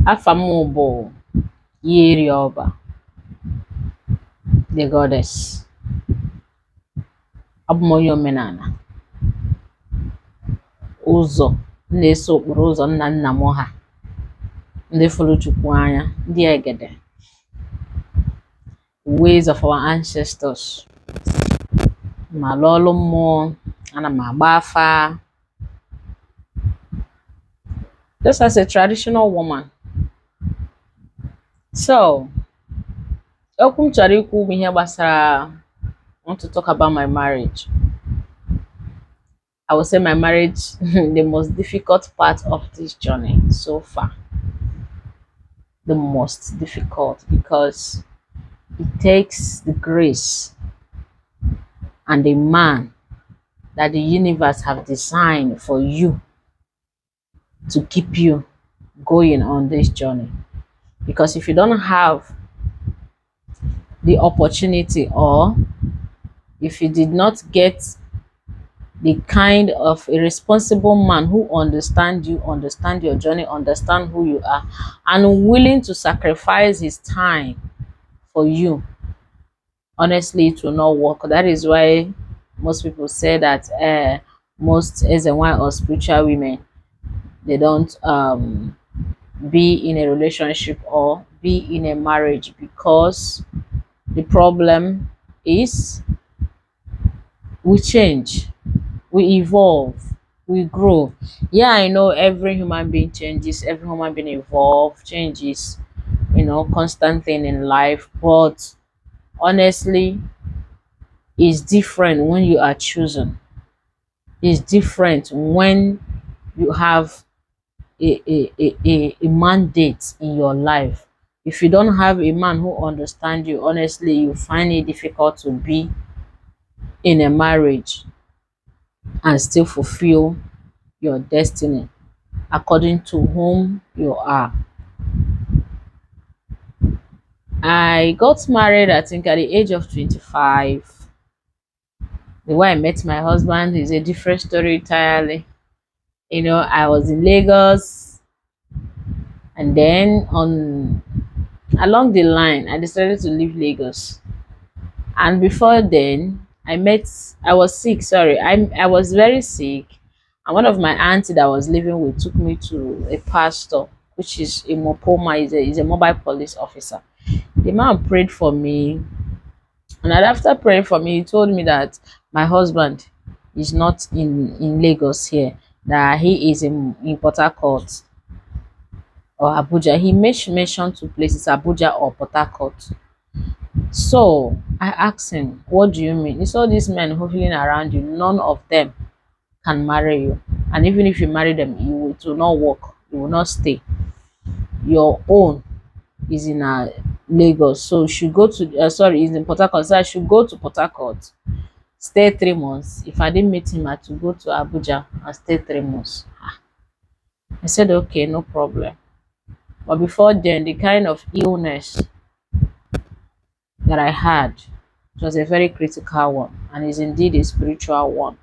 Afamubo Yerioba, the goddess. Abmoyo menana. Ụzọ na-eso ụkpụrụ ụzọ nna nna m ha ndị fụrụ Chukwu anya ndị egede ways of our ancestors ma lụọlụ mmụọ ana m agba afa just as a traditional woman. So okwu m chọrọ ikwu bụ ihe gbasara. I want to talk about my marriage. I would say my marriage the most difficult part of this journey so far. The most difficult because it takes the grace and the man that the universe have designed for you to keep you going on this journey. Because if you don't have the opportunity, or if you did not get the kind of a responsible man who understand you, understand your journey, understand who you are, and willing to sacrifice his time for you, honestly it will not work. That is why most people say that most SNY or spiritual women, they don't be in a relationship or be in a marriage, because the problem is we change, we evolve, we grow. Yeah, I know every human being changes, every human being evolve, changes, constant thing in life, but honestly it's different when you are chosen. It's different when you have a mandate in your life. If you don't have a man who understands you, honestly you find it difficult to be in a marriage and still fulfill your destiny according to whom you are. I got married, I think, at the age of 25. The way I met my husband is a different story entirely. I was in Lagos, and then on along the line I decided to leave Lagos. And before then, I was sick, sorry. I was very sick. And one of my auntie that I was living with took me to a pastor, which is a Mopoma, is a mobile police officer. The man prayed for me, and after praying for me, he told me that my husband is not in Lagos here, that he is in Port Harcourt or Abuja. He mentioned two places, Abuja or Port Harcourt. So I asked him, what do you mean? He saw these men hovering around you, none of them can marry you. And even if you marry them, it will not work. You will not stay. Your own is in Lagos. So you should go to, sorry, is in Port Harcourt. So I should go to Port Harcourt, stay 3 months. If I didn't meet him, I had to go to Abuja and stay 3 months. I said, okay, no problem. But before then, the kind of illness that I had, it was a very critical one, and is indeed a spiritual one.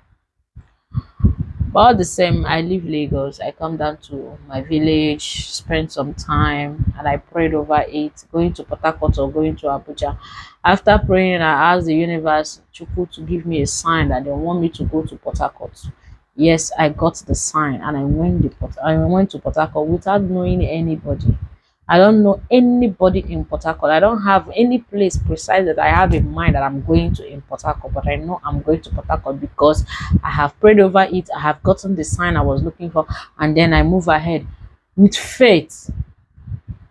But all the same, I leave Lagos, I come down to my village, spend some time, and I prayed over it, going to Port Harcourt or going to Abuja. After praying, I asked the universe, Chukwu, to give me a sign that they want me to go to Port Harcourt. Yes, I got the sign, and I went to Port Harcourt without knowing anybody. I don't know anybody in Port Harcourt. I don't have any place precise that I have in mind that I'm going to in Port Harcourt, but I know I'm going to Port Harcourt because I have prayed over it. I have gotten the sign I was looking for, and then I move ahead with faith,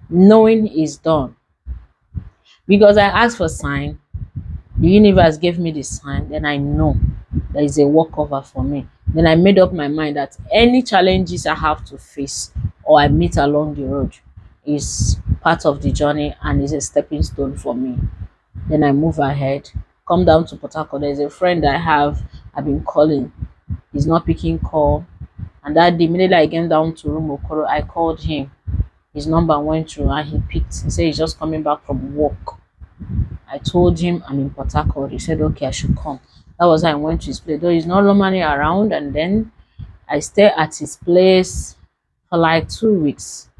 knowing it's done. Because I asked for sign, the universe gave me the sign, then I know there is a walkover for me. Then I made up my mind that any challenges I have to face or I meet along the road is part of the journey and is a stepping stone for me. Then I move ahead, come down to Port Harcourt. There's a friend I've been calling. He's not picking call. And that day, immediately I came down to room Okoro, I called him. His number went through and he picked. He said he's just coming back from work. I told him I'm in Port Harcourt. He said, okay, I should come. That was how I went to his place. Though he's not normally around, and then I stayed at his place for like 2 weeks.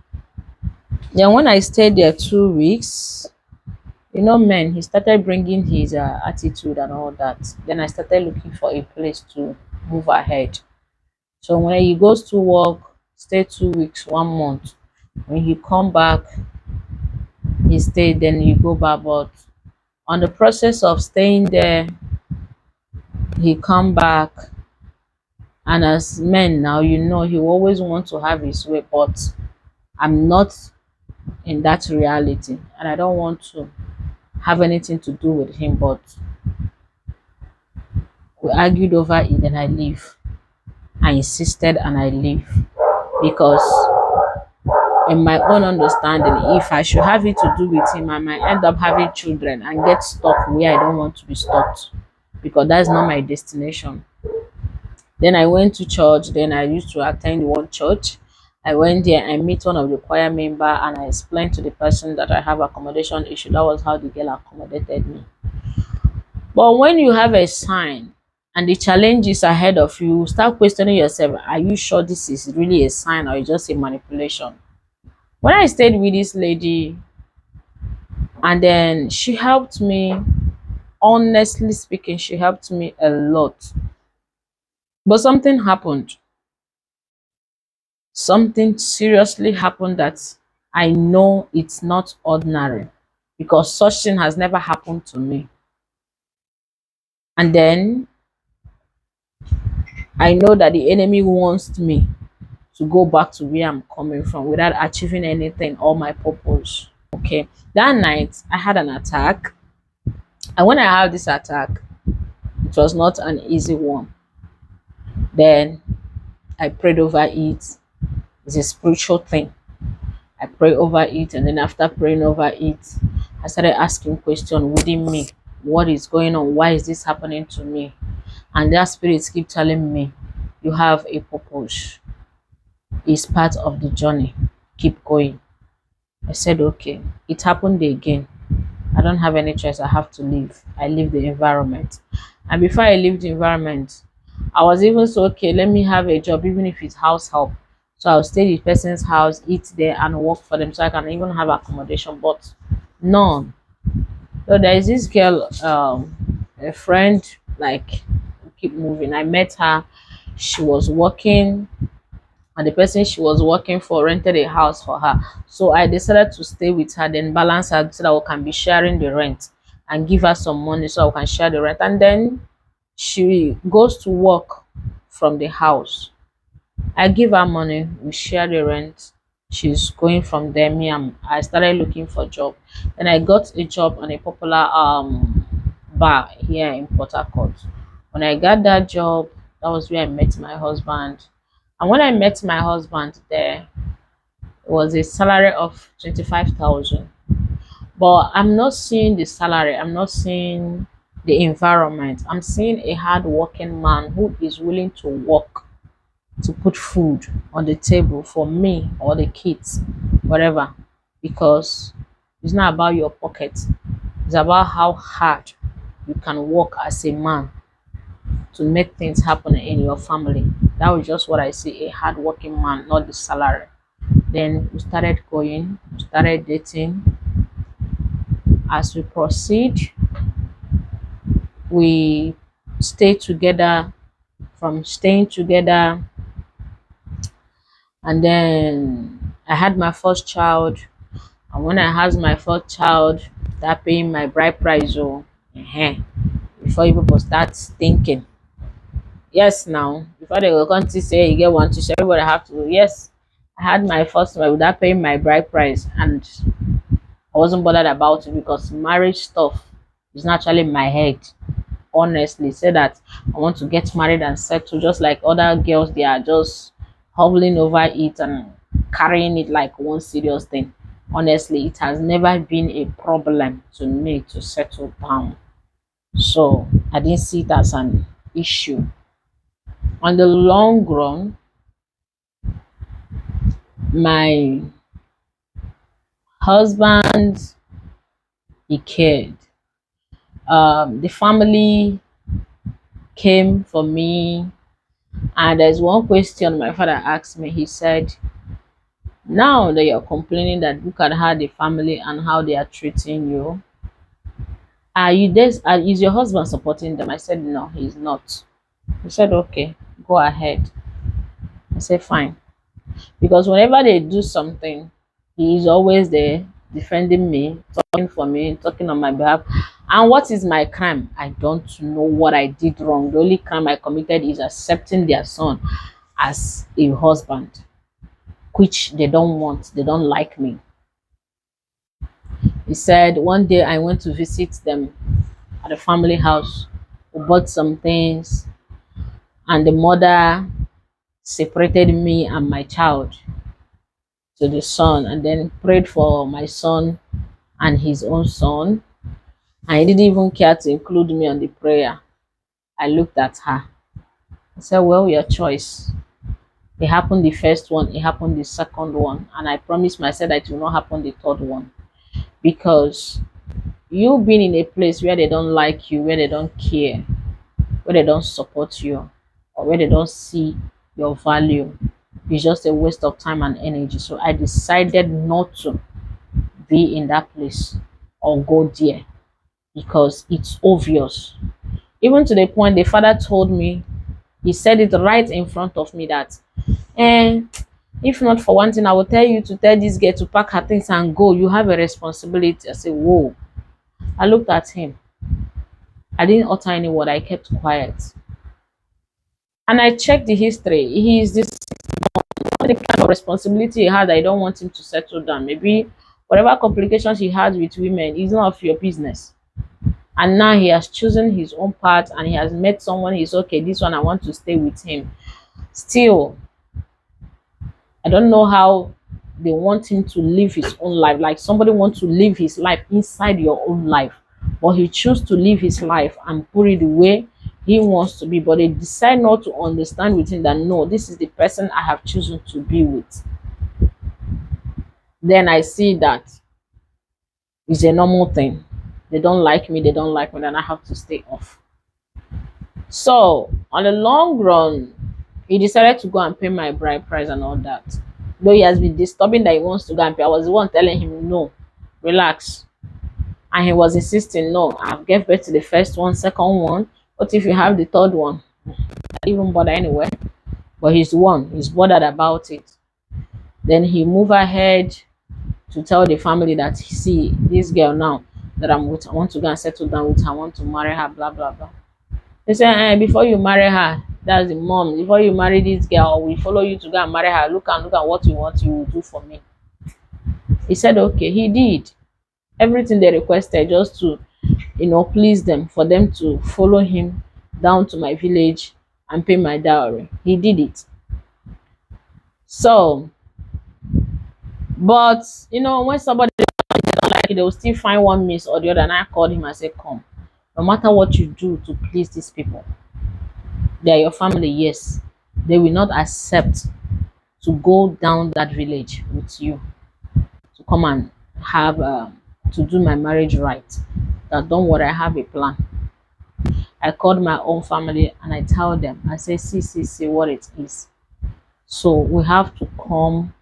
Then when I stayed there 2 weeks, man, he started bringing his attitude and all that. Then I started looking for a place to move ahead. So when he goes to work, stay 2 weeks, 1 month. When he come back, he stayed, then he go back. But on the process of staying there, he come back, and as men now, he always want to have his way, but I'm not in that reality, and I don't want to have anything to do with him. But we argued over it, and I leave. I insisted, and I leave because, in my own understanding, if I should have it to do with him, I might end up having children and get stuck where I don't want to be stuck, because that's not my destination. Then I went to church. Then I used to attend one church. I went there, I meet one of the choir member, and I explained to the person that I have accommodation issue. That was how the girl accommodated me. But when you have a sign and the challenge is ahead of you, start questioning yourself, are you sure this is really a sign or just a manipulation? When I stayed with this lady, and then she helped me, honestly speaking, she helped me a lot. But something happened. Something seriously happened that I know it's not ordinary, because such thing has never happened to me. And then I know that the enemy wants me to go back to where I'm coming from without achieving anything or my purpose. Okay. That night I had an attack. And when I had this attack, it was not an easy one. Then I prayed over it. It's a spiritual thing. I pray over it, and then after praying over it, I started asking questions within me. What is going on? Why is this happening to me? And that spirit keep telling me, you have a purpose. It's part of the journey. Keep going. I said, okay. It happened again. I don't have any choice. I have to leave. I leave the environment. And before I leave the environment, I was even so, okay, let me have a job, even if it's house help. So I'll stay at the person's house, eat there, and work for them, so I can even have accommodation. But none. So there is this girl, a friend, like, keep moving. I met her. She was working, and the person she was working for rented a house for her. So I decided to stay with her, then balance her so that we can be sharing the rent, and give her some money so I can share the rent. And then she goes to work from the house. I give her money, we share the rent. She's going from there. I started looking for a job. Then I got a job on a popular bar here in Port Harcourt. When I got that job, that was where I met my husband. And when I met my husband there, it was a salary of 25,000. But I'm not seeing the salary, I'm not seeing the environment. I'm seeing a hard-working man who is willing to work to put food on the table for me or the kids, whatever. Because it's not about your pocket, it's about how hard you can work as a man to make things happen in your family. That was just what I see, a hard-working man, not the salary. Then we started going, we started dating. As we proceed, we stay together. From staying together, and then I had my first child. And when I had my first child, start paying my bride price. Oh, before you people start thinking, yes, now before they will come to say you get one to share, everybody have to. Yes, I had my first one without paying my bride price, and I wasn't bothered about it because marriage stuff is naturally in my head. Honestly, say that I want to get married and settle, just like other girls, they are just hovering over it and carrying it like one serious thing. Honestly, it has never been a problem to me to settle down, so I didn't see it as an issue. On the long run, my husband, he cared. The family came for me. And there's one question my father asked me. He said, Now that you're complaining that look at how the family and how they are treating you, are you this? Is your husband supporting them? I said no, he's not. He said okay, go ahead. I said fine, because whenever they do something, he is always there defending me, talking for me, talking on my behalf. And what is my crime? I don't know what I did wrong. The only crime I committed is accepting their son as a husband, which they don't want. They don't like me. He said one day I went to visit them at the family house. We bought some things, and the mother separated me and my child to the son, and then prayed for my son and his own son. And he didn't even care to include me on the prayer. I looked at her. I said, well, your choice. It happened the first one, it happened the second one. And I promised myself that it will not happen the third one. Because you being in a place where they don't like you, where they don't care, where they don't support you, or where they don't see your value, is just a waste of time and energy. So I decided not to be in that place or go there, because it's obvious. Even to the point the father told me, he said it right in front of me that, and if not for one thing, I will tell you to tell this girl to pack her things and go. You have a responsibility. I said, whoa. I looked at him. I didn't utter any word. I kept quiet. And I checked the history. He is this the kind of responsibility he had. I don't want him to settle down. Maybe whatever complications he has with women is not of your business. And now he has chosen his own path and he has met someone. He's okay. This one, I want to stay with him. Still, I don't know how they want him to live his own life. Like somebody wants to live his life inside your own life, but he chooses to live his life and put it the way he wants to be. But they decide not to understand with him that no, this is the person I have chosen to be with. Then I see that it's a normal thing. They don't like me, they don't like me, then I have to stay off. So on the long run, he decided to go and pay my bride price and all that. Though he has been disturbing that he wants to go and pay, I was the one telling him no, relax. And he was insisting, no, I've gave birth to the first one, second one. What if you have the third one? I didn't even bother anyway. But he's the one, he's bothered about it. Then he moved ahead to tell the family that, see, this girl now that I'm with, I want to go and settle down with her, I want to marry her, blah blah blah. They said, before you marry her, that's the mom, before you marry this girl, we follow you to go and marry her. Look at what you want, you will do for me. He said okay. He did everything they requested just to, please them, for them to follow him down to my village and pay my dowry. He did it. So, but when somebody don't like it, they will still find one miss or the other. And I called him, I said, come, no matter what you do to please these people, they are your family. Yes, they will not accept to go down that village with you to come and have to do my marriage right. That don't worry, I have a plan. I called my own family and I tell them, I say, see what it is. So we have to come.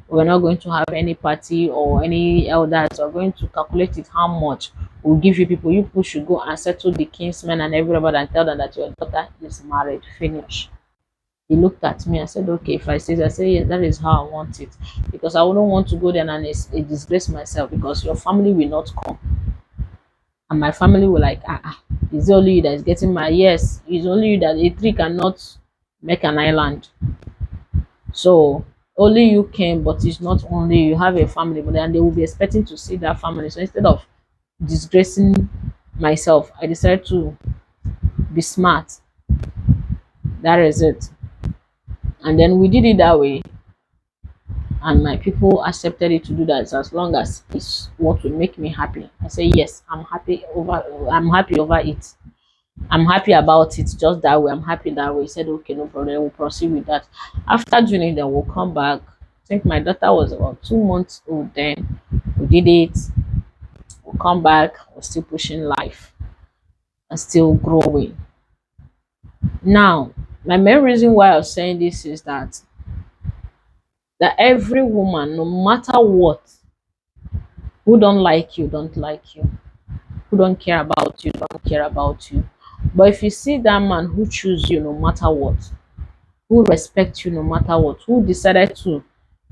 We're not going to have any party or any elders. We're going to calculate it how much we'll give you people. You people should go and settle the kinsmen and everybody and tell them that your daughter is married. Finish. He looked at me. I said, okay, if I say that, I say, yes, that is how I want it. Because I wouldn't want to go there and disgrace myself, because your family will not come. And my family will like, it's only you that is getting my, yes, it's only you that a tree cannot make an island. So only you came, but it's not only you have a family, but then they will be expecting to see that family. So instead of disgracing myself, I decided to be smart. That is it. And then we did it that way. And my people accepted it to do that, as long as it's what will make me happy. I say yes, I'm happy over it. I'm happy about it just that way. I'm happy that way. He said, okay, no problem, we'll proceed with that. After doing it, then we'll come back. I think my daughter was about 2 months old then. We did it. We'll come back. We're still pushing life and still growing. Now, my main reason why I was saying this is that that every woman, no matter what, who don't like you, don't like you. Who don't care about you, don't care about you. But if you see that man who choose you no matter what, who respect you no matter what, who decided to,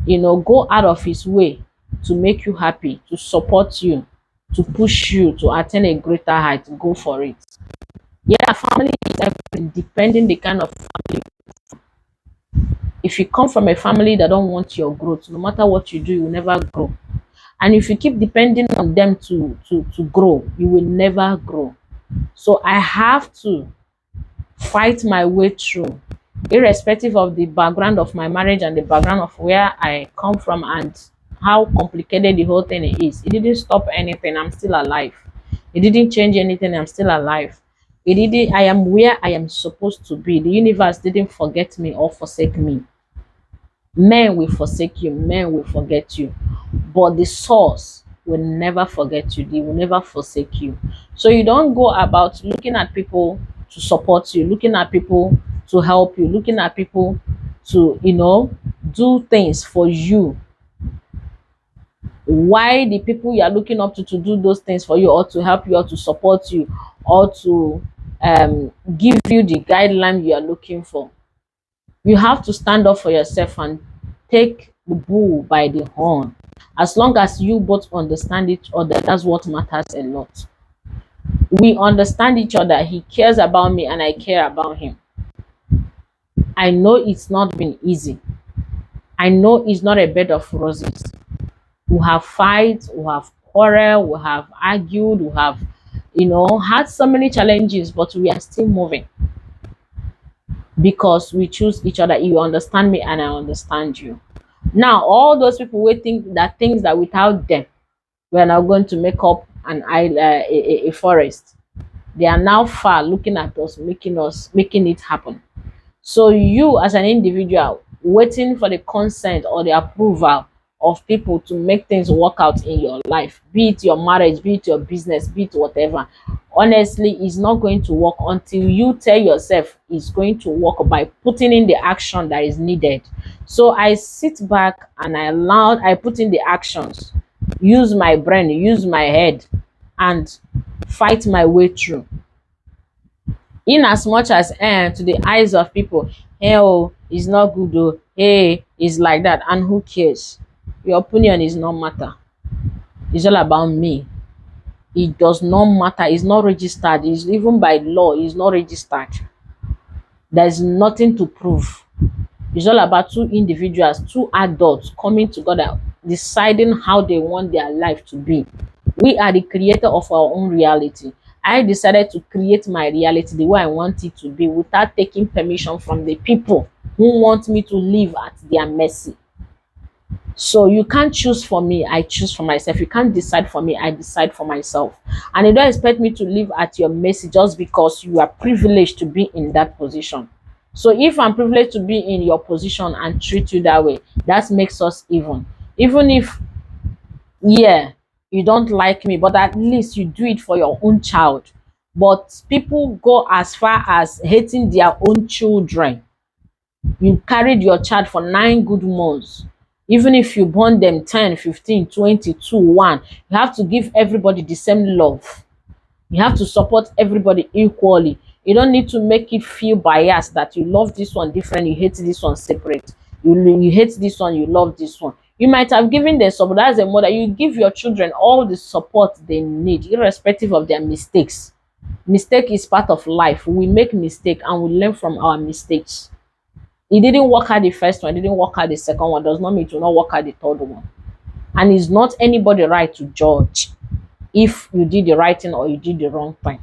go out of his way to make you happy, to support you, to push you to attain a greater height, go for it. Yeah, family is everything, depending the kind of family. If you come from a family that don't want your growth, no matter what you do, you will never grow. And if you keep depending on them to grow, you will never grow. So I have to fight my way through, irrespective of the background of my marriage and the background of where I come from and how complicated the whole thing is. It didn't stop anything. I'm still alive. It didn't change anything. I'm still alive. It didn't. I am where I am supposed to be. The universe didn't forget me or forsake me. Men will forsake you. Men will forget you, but the source will never forget you. They will never forsake you. So you don't go about looking at people to support you, looking at people to help you, looking at people to, do things for you. Why the people you are looking up to do those things for you, or to help you, or to support you, or to give you the guideline you are looking for? You have to stand up for yourself and take the bull by the horn. As long as you both understand each other, that's what matters a lot. We understand each other. He cares about me and I care about him. I know it's not been easy. I know it's not a bed of roses. We have fights, we have quarrel, we have argued, we have, had so many challenges, but we are still moving because we choose each other. You understand me and I understand you. Now, all those people who think that things that without them, we are now going to make up an island, a forest. They are now far looking at us, making it happen. So you as an individual waiting for the consent or the approval of people to make things work out in your life, be it your marriage, be it your business, be it whatever, honestly, it's not going to work until you tell yourself it's going to work by putting in the action that is needed. So I sit back and I put in the actions, use my brain, use my head, and fight my way through. In as much as to the eyes of people, hey, oh, it's not good, oh, hey, it's like that, and who cares? Your opinion is not matter. It's all about me. It does not matter. It's not registered. It's even by law, it's not registered. There's nothing to prove. It's all about two individuals, two adults coming together, deciding how they want their life to be. We are the creator of our own reality. I decided to create my reality the way I want it to be without taking permission from the people who want me to live at their mercy. So you can't choose for me, I choose for myself. You can't decide for me, I decide for myself. And you don't expect me to live at your mercy just because you are privileged to be in that position. So if I'm privileged to be in your position and treat you that way, that makes us even. Even if, yeah, you don't like me, but at least you do it for your own child. But people go as far as hating their own children. You carried your child for 9 good months. Even if you born them 10, 15, 22, 1, you have to give everybody the same love. You have to support everybody equally. You don't need to make it feel biased that you love this one different, you hate this one separate. You hate this one, you love this one. You might have given them support. As a mother, you give your children all the support they need, irrespective of their mistakes. Mistake is part of life. We make mistake and we learn from our mistakes. It didn't work out the first one, it didn't work out the second one, does not mean it will not work out the third one. And it's not anybody right to judge if you did the right thing or you did the wrong thing,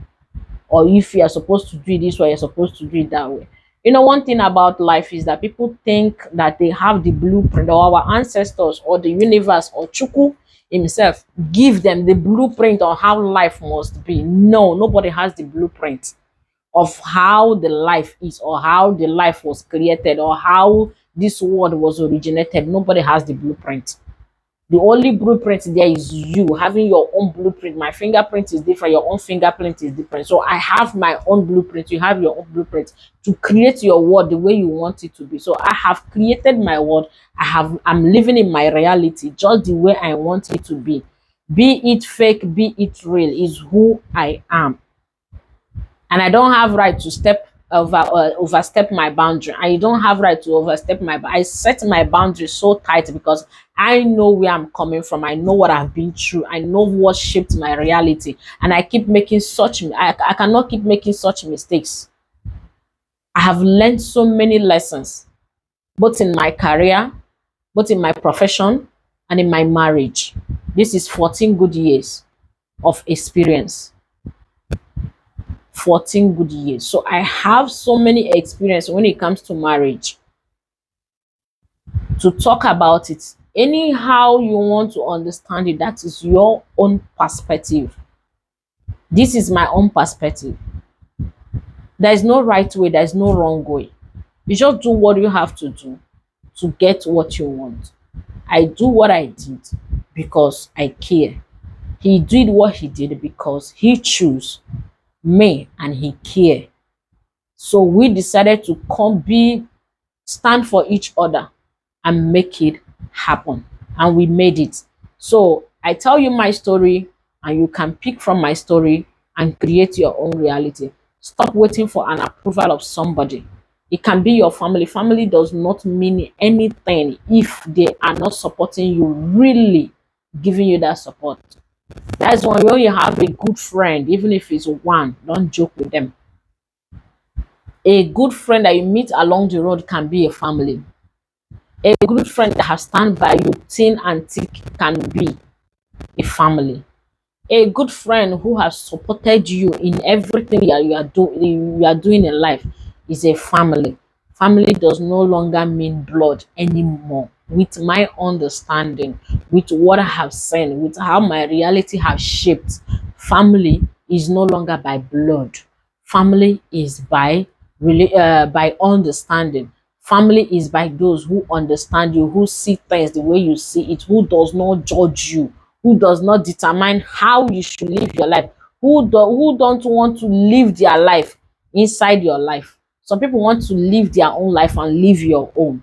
or if you are supposed to do it this way, you're supposed to do it that way. One thing about life is that people think that they have the blueprint, or our ancestors or the universe or Chuku himself give them the blueprint on how life must be. No, nobody has the blueprint of how the life is, or how the life was created, or how this world was originated. Nobody has the blueprint. The only blueprint there is you having your own blueprint. My fingerprint is different, your own fingerprint is different. So I have my own blueprint, you have your own blueprint to create your world the way you want it to be. So I have created my world. I'm living in my reality just the way I want it to be. Be it fake, be it real, is who I am. And I don't have right to step overstep my boundary. I don't have right to overstep I set my boundary so tight because I know where I'm coming from. I know what I've been through. I know what shaped my reality, and I keep making I cannot keep making such mistakes. I have learned so many lessons, both in my career, both in my profession, and in my marriage. This is 14 good years of experience. 14 good years. So I have so many experience when it comes to marriage to talk about it. Anyhow you want to understand it, that is your own perspective. This is my own perspective. There is no right way, there is no wrong way. You just do what you have to do to get what you want. I do what I did because I care. He did what he did because he chose me and he cared. So we decided to stand for each other and make it happen. And we made it. So I tell you my story, and you can pick from my story and create your own reality. Stop waiting for an approval of somebody. It can be your family. Family does not mean anything if they are not supporting you, really giving you that support. That's why when you have a good friend, even if it's one, don't joke with them. A good friend that you meet along the road can be a family. A good friend that has stand by you thin and thick can be a family. A good friend who has supported you in everything you are doing in life is a family. Family does no longer mean blood anymore. With my understanding, with what I have seen, with how my reality has shaped, family is no longer by blood. Family is by understanding. Family is by those who understand you, who see things the way you see it, who does not judge you, who does not determine how you should live your life, who don't want to live their life inside your life. Some people want to live their own life and live your own.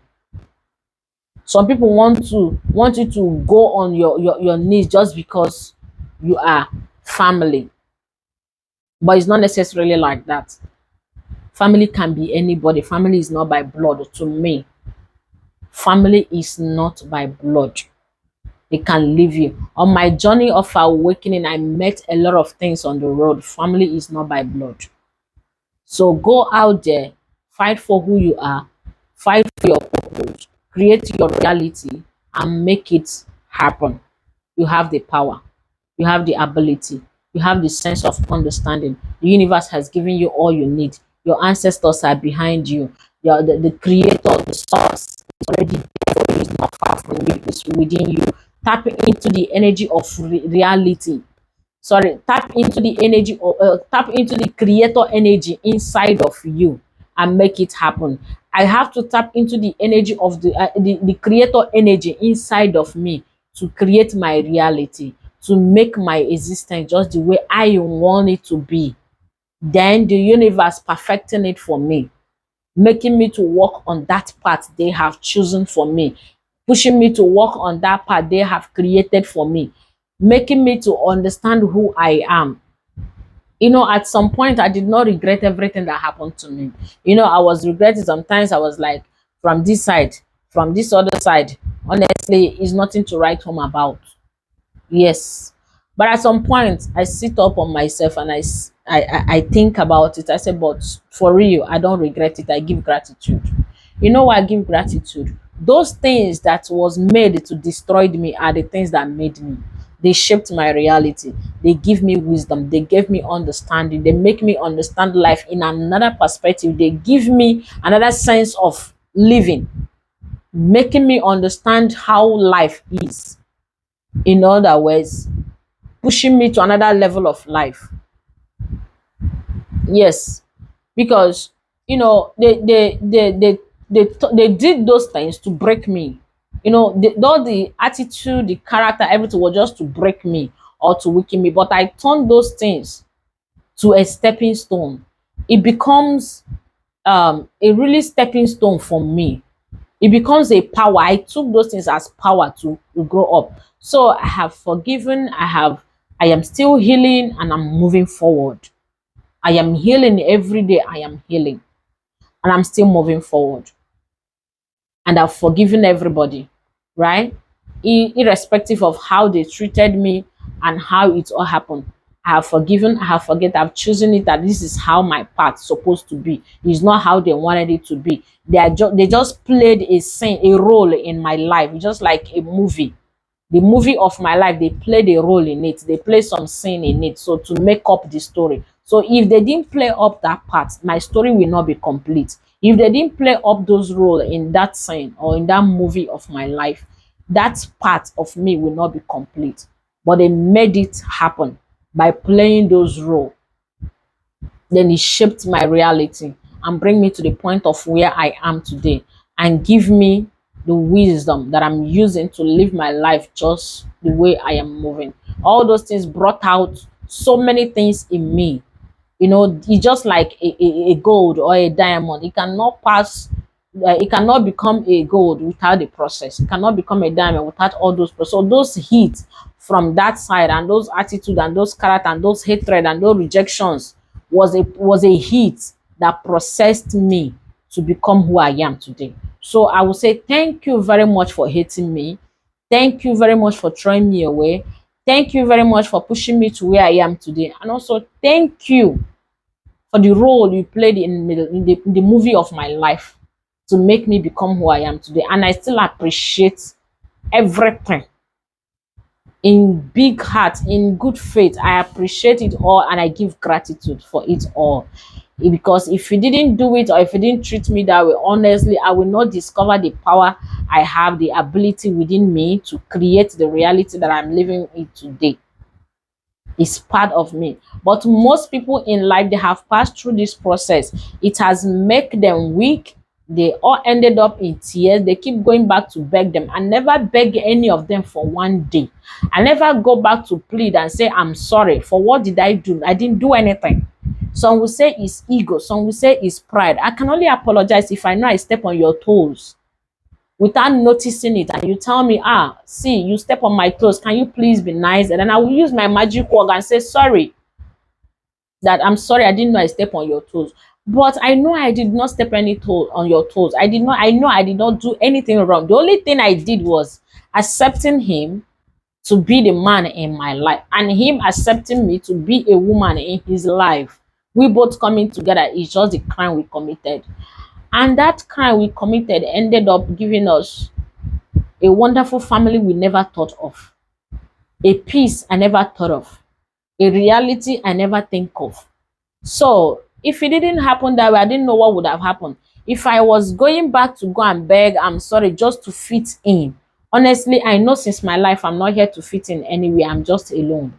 Some people want you to go on your knees just because you are family. But it's not necessarily like that. Family can be anybody. Family is not by blood to me. Family is not by blood. It can leave you. On my journey of awakening, I met a lot of things on the road. Family is not by blood. So go out there, fight for who you are, fight for your purpose, create your reality, and make it happen. You have the power, you have the ability, you have the sense of understanding. The universe has given you all you need. Your ancestors are behind you. The creator, the source is already there for you, it's not far from you, it's within you. Tap into the energy of reality. Sorry, tap into the creator energy inside of you and make it happen. I have to tap into the energy of the creator energy inside of me to create my reality, to make my existence just the way I want it to be. Then the universe perfecting it for me, making me to walk on that path they have chosen for me, pushing me to walk on that path they have created for me, making me to understand who I am. You know, at some point, I did not regret everything that happened to me. You know, I was regretting sometimes. I was like, from this side, from this other side, honestly, it's nothing to write home about. Yes. But at some point, I sit up on myself and I think about it. I say, but for real, I don't regret it. I give gratitude. You know why I give gratitude? Those things that was made to destroy me are the things that made me. They shaped my reality. They give me wisdom. They gave me understanding. They make me understand life in another perspective. They give me another sense of living, making me understand how life is. In other words, pushing me to another level of life. Yes, because you know they did those things to break me. all the attitude, the character, everything was just to break me or to weaken me. But I turned those things to a stepping stone. It becomes a really stepping stone for me. It becomes a power. I took those things as power to grow up. So I have forgiven, I am still healing, and I'm moving forward. I am healing every day. I am healing, and I'm still moving forward. And I've forgiven everybody, right? Irrespective of how they treated me and how it all happened. I have forgiven, I have forget, I've chosen it that this is how my path's supposed to be. It's not how they wanted it to be. They just played a role in my life, just like a movie. The movie of my life, they played a role in it, they played some scene in it, so to make up the story. So if they didn't play up that part, my story will not be complete. If they didn't play up those role in that scene or in that movie of my life, that part of me will not be complete. But they made it happen by playing those roles. Then it shaped my reality and bring me to the point of where I am today, and give me the wisdom that I'm using to live my life just the way I am moving. All those things brought out so many things in me. It's just like a gold or a diamond. It cannot pass, it cannot become a gold without the process. It cannot become a diamond without all those process. So those heat from that side, and those attitude, and those character, and those hatred, and those rejections was a heat that processed me to become who I am today. So I will say thank you very much for hating me. Thank you very much for throwing me away. Thank you very much for pushing me to where I am today. And also thank you for the role you played in the movie of my life to make me become who I am today. And I still appreciate everything in big heart, in good faith. I appreciate it all, and I give gratitude for it all. Because if you didn't do it, or if you didn't treat me that way, honestly, I will not discover the power I have, the ability within me to create the reality that I'm living in today. Is part of me. But most people in life, they have passed through this process. It has made them weak. They all ended up in tears. They keep going back to beg them. I never beg any of them for one day. I never go back to plead and say, I'm sorry. For what did I do? I didn't do anything. Some will say it's ego. Some will say it's pride. I can only apologize if I know I step on your toes without noticing it, and you tell me, see, you step on my toes, can you please be nice? And then I will use my magic word and say sorry, that I'm sorry, I didn't know I step on your toes. But I know I did not step any toe on your toes. I know I did not do anything wrong. The only thing I did was accepting him to be the man in my life, and him accepting me to be a woman in his life. We both coming together is just the crime we committed. And that crime we committed ended up giving us a wonderful family we never thought of, a peace I never thought of, a reality I never think of. So if it didn't happen that way, I didn't know what would have happened. If I was going back to go and beg, I'm sorry, just to fit in. Honestly, I know since my life, I'm not here to fit in anywhere. I'm just alone.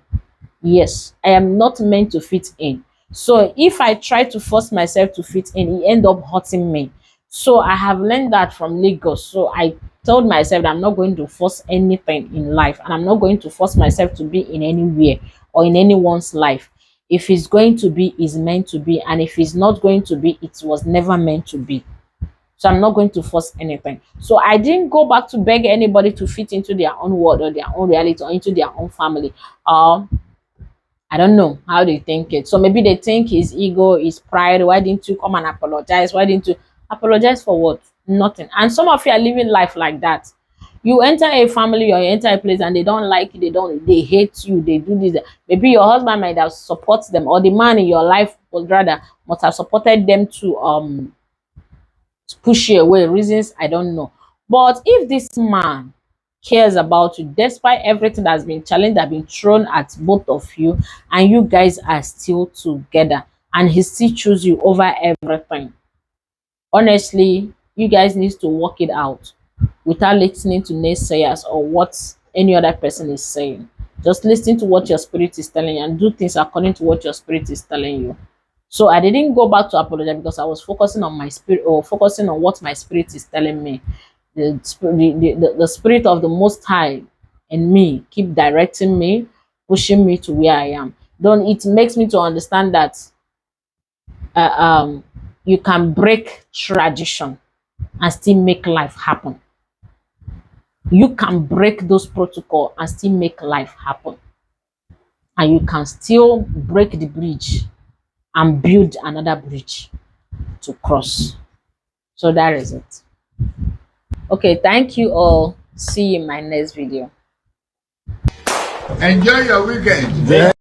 Yes, I am not meant to fit in. So if I try to force myself to fit in, it end up hurting me. So I have learned that from Lagos. So I told myself that I'm not going to force anything in life, and I'm not going to force myself to be in anywhere or in anyone's life. If it's going to be, it's meant to be, and if it's not going to be, it was never meant to be. So I'm not going to force anything. So I didn't go back to beg anybody to fit into their own world or their own reality or into their own family. I don't know how they think it. So maybe they think his ego, his pride. Why didn't you come and apologize? Why didn't you apologize for what? Nothing. And some of you are living life like that. You enter a family or you enter a place and they don't like you, they hate you, they do this. Maybe your husband might have supported them, or the man in your life would rather must have supported them to push you away. Reasons I don't know. But if this man cares about you despite everything that's been challenged, that been thrown at both of you, and you guys are still together, and he still chooses you over everything, honestly, you guys need to work it out without listening to naysayers or what any other person is saying. Just listen to what your spirit is telling you and do things according to what your spirit is telling you. So I didn't go back to apologize because I was focusing on my spirit, or focusing on what my spirit is telling me. The spirit of the Most High in me keep directing me, pushing me to where I am. Then it makes me to understand that uh, um, you can break tradition and still make life happen. You can break those protocol and still make life happen. And you can still break the bridge and build another bridge to cross. So that is it. Okay, thank you all. See you in my next video. Enjoy your weekend.